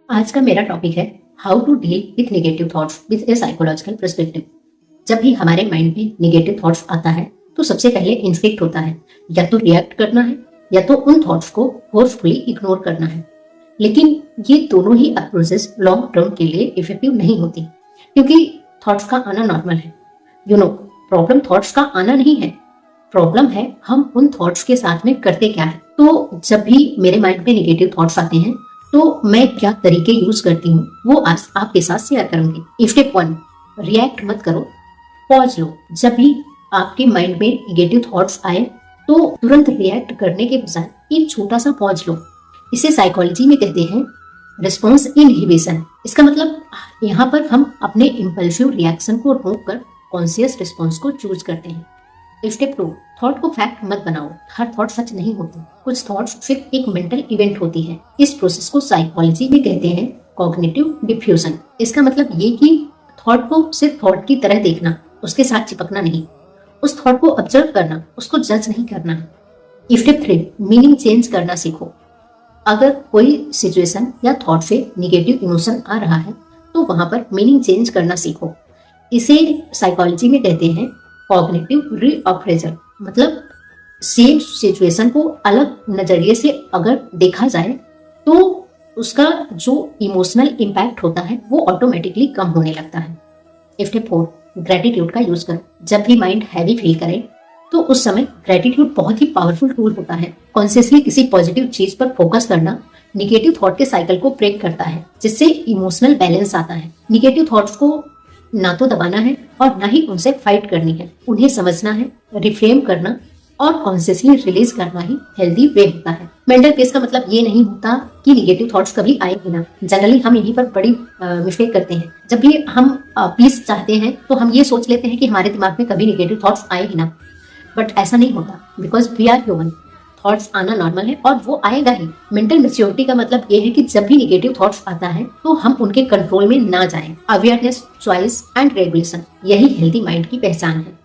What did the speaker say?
आज का मेरा टॉपिक है how to deal with negative thoughts with a psychological perspective. जब भी हमारे माइंड में नेगेटिव थॉट्स आता है तो सबसे पहले इंस्टिंक्ट होता है या तो रिएक्ट करना है या तो उन थॉट्स को फोर्सफुली इग्नोर करना है। लेकिन ये दोनों ही अप्रोचेस लॉन्ग टर्म के लिए इफेक्टिव नहीं होती, क्योंकि थॉट्स का आना नॉर्मल है। प्रॉब्लम थॉट्स का आना नहीं है, प्रॉब्लम है हम उन थॉट्स के साथ में करते क्या है। तो जब भी मेरे माइंड में नेगेटिव थॉट्स आते हैं तो मैं क्या तरीके यूज करती हूँ वो आज आपके साथ शेयर करूंगी। स्टेप 1, रिएक्ट मत करो, पॉज लो। जब भी आपके माइंड में नेगेटिव थॉट्स आए तो तुरंत रिएक्ट करने के बजाय एक छोटा सा पॉज लो। इसे साइकोलॉजी में कहते हैं रिस्पॉन्स इनहिबिशन। इसका मतलब यहाँ पर हम अपने इम्पल्सिव रिएक्शन को रोककर कॉन्शियस रिस्पॉन्स को चूज करते हैं। स्टेप 2, थॉट को फैक्ट मत बनाओ। हर थॉट सच नहीं होती, कुछ थॉट्स सिर्फ एक मेंटल इवेंट होती है। इस प्रोसेस को साइकोलॉजी में कहते हैं कॉग्निटिव डिफ्यूजन। इसका मतलब ये कि थॉट को सिर्फ थॉट की तरह देखना, उसके साथ चिपकना नहीं। उस थॉट को ऑब्जर्व करना, उसको जज नहीं करना। स्टेप 3, मीनिंग चेंज करना सीखो। अगर कोई सिचुएशन या थॉट से नेगेटिव इमोशन आ रहा है तो वहां पर मीनिंग चेंज करना सीखो। इसे साइकोलॉजी में कहते हैं कॉग्निटिव रीअप्रेजल। मतलब सेम सिचुएशन को अलग नजरिए से अगर देखा जाए तो उसका जो इमोशनल इम्पैक्ट होता है वो ऑटोमेटिकली कम होने लगता है। स्टेप 4, ग्रेटिट्यूड का यूज करो। जब भी माइंड हैवी फील करे तो उस समय ग्रेटिट्यूड बहुत ही पावरफुल टूल होता है। कॉन्शियसली किसी पॉजिटिव चीज पर फोकस करना निगेटिव थॉट के साइकिल को ब्रेक करता है, जिससे इमोशनल बैलेंस आता है। निगेटिव थॉट्स को ना तो दबाना है और ना ही उनसे फाइट करनी है। उन्हें समझना है, रिफ्रेम करना और कॉन्शियसली रिलीज करना ही हेल्दी वे होता है। मेंटल पीस का मतलब ये नहीं होता कि निगेटिव थॉट्स कभी आएंगे ना। जनरली हम यहीं पर बड़ी मिस्टेक करते हैं। जब भी हम पीस चाहते हैं तो हम ये सोच लेते हैं कि हमारे दिमाग में कभी निगेटिव थॉट्स आए ही ना, बट ऐसा नहीं होता, because we are human. Thoughts आना नॉर्मल है और वो आएगा ही। मेंटल मैच्योरिटी का मतलब ये है कि जब भी नेगेटिव थॉट्स आता है तो हम उनके कंट्रोल में ना जाएं। अवेयरनेस, चॉइस एंड रेगुलेशन, यही हेल्दी माइंड की पहचान है।